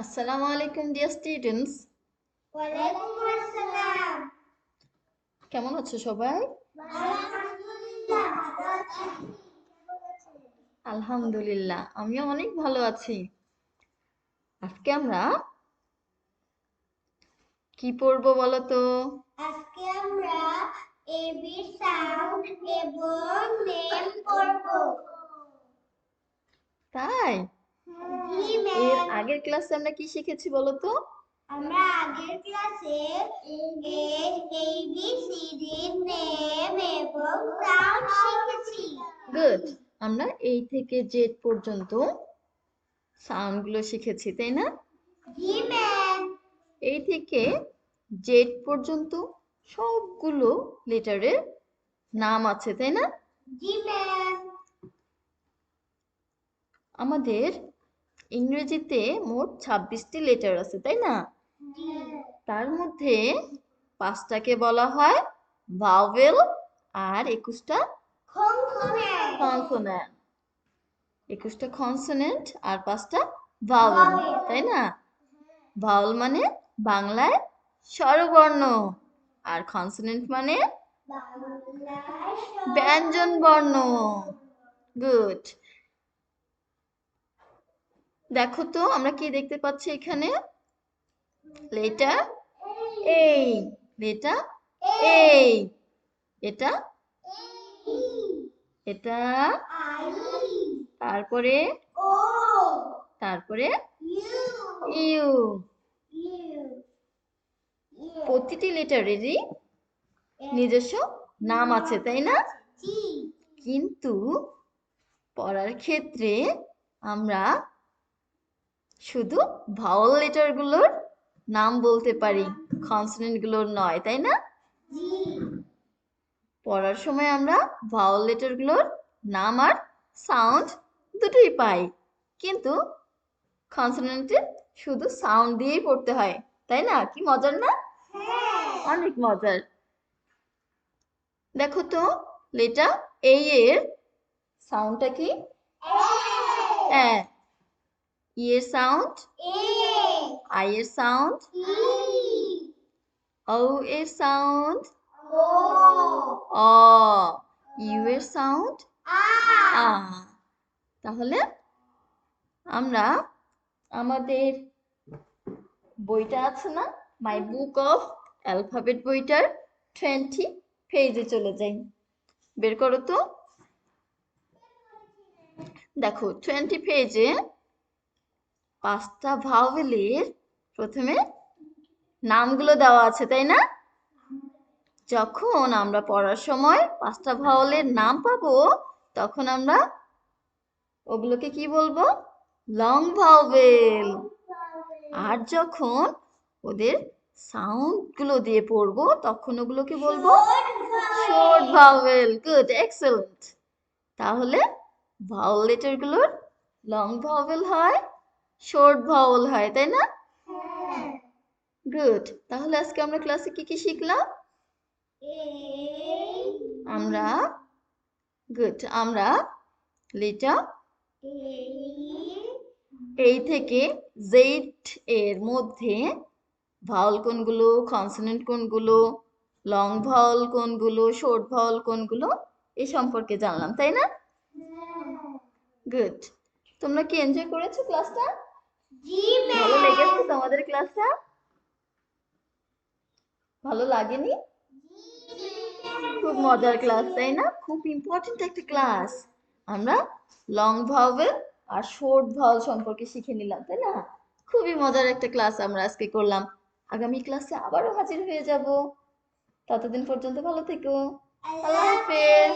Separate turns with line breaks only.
Assalamu alaikum dear students.
ওয়ালাইকুম আসসালাম।
কেমন আছো সবাই?
আলহামদুলিল্লাহ ভালো আছি।
আলহামদুলিল্লাহ আমিও অনেক ভালো আছি। আজকে আমরা কি পড়বো বলো তো?
আজকে আমরা এবি সাউন্ড এবং নেম পড়ব।
তাই?
জি
এর
ম্যাম।
আগের ক্লাসে আমরা কি শিখেছি বলো তো?
আমরা আগের ক্লাসে ABCD নেম এবং সাউন্ড শিখেছি।
গুড। আমরা এই থেকে জেড পর্যন্ত সাউন্ডগুলো শিখেছি, তাই না?
জি ম্যাম।
এই থেকে জেড পর্যন্ত সবগুলো লেটারের নাম আছে, তাই না?
জি ম্যাম।
আমাদের ইংরেজিতে মোট 26টি লেটার আছে, তাই না?
জি।
তার মধ্যে 5টাকে বলা হয় ভাওয়েল আর 21টা
কনসোনেন্ট।
কনসোন্যান্ট। 21টা কনসোন্যান্ট আর 5টা ভাওয়েল, তাই না? ভাওয়েল মানে বাংলায় স্বরবর্ণ আর কনসোন্যান্ট মানে ব্যঞ্জন বর্ণ। গুড। দেখো তো আমরা কি দেখতে পাচ্ছি এখানে? লেটার এই, লেটার এই, এটা এটা তারপরে তারপরে ইউ। প্রতিটি লেটারেরই নিজস্ব নাম আছে, তাই না? কিন্তু পড়ার ক্ষেত্রে আমরা শুধু ভাওয়েল লেটারগুলোর নাম বলতে পারি, কনসোনেন্টগুলোর নয়, তাই না? পড়ার সময় আমরা ভাওয়েল লেটারগুলোর নাম আর সাউন্ড দুটোই পাই, কিন্তু কনসোনেন্টে শুধু সাউন্ড দিয়েই পড়তে হয়, তাই না? কি মজার না? অনেক মজার। দেখো তো লেটার এই এর সাউন্ডটা কি? ই এর সাউন্ড, আই এর সাউন্ড, ও এর সাউন্ড, অ, ইউ এর সাউন্ড, আ। তাহলে আমরা আমাদের বইটা আছে না, মাই বুক অফ অ্যালফাবেট বইটার 20 পেজে চলে যাই। বের করো তো। দেখো 20 পেজে 5টা ভাওয়েলের প্রথমে নামগুলো দেওয়া আছে, তাই না? যখন আমরা পড়ার সময় 5টা ভাওয়েলের নাম পাবো তখন আমরা ওগুলোকে কি বলবো? Long vowel. আর যখন ওদের সাউন্ড গুলো দিয়ে পড়বো তখন ওগুলোকে বলবো শর্ট ভাওয়েল। Good, excellent. তাহলে ভাওয়েল লেটার গুলোর লং ভাওয়েল হয়, শর্ট ভাওয়েল হয়, তাই না? গুড। তাহলে আজকে আমরা ক্লাসে কি কি শিখলাম? আমরা লেটার এই থেকে জেড এর মধ্যে ভাওয়েল কোনগুলো, কনসোনেন্ট কোনগুলো, লং ভাওয়েল কোনগুলো, শর্ট ভাওয়েল কোনগুলো এ সম্পর্কে জানলাম, তাই না? গুড। তোমরা কি এনজয় করেছো ক্লাসটা? ভালো লেগেছে তোমাদের ক্লাসটা? ভালো লাগেনি? খুব মজার ক্লাস, তাই না? খুব ইম্পর্টেন্ট একটা ক্লাস। আমরা লং ভাওয়েল আর শর্ট ভাওয়েল সম্পর্কে শিখে নিলাম, তাই না? খুবই মজার একটা ক্লাস আমরা আজকে করলাম। আগামী ক্লাসে আবারও হাজির হয়ে যাব। ততদিন পর্যন্ত ভালো থেকো। আল্লাহ হাফেজ।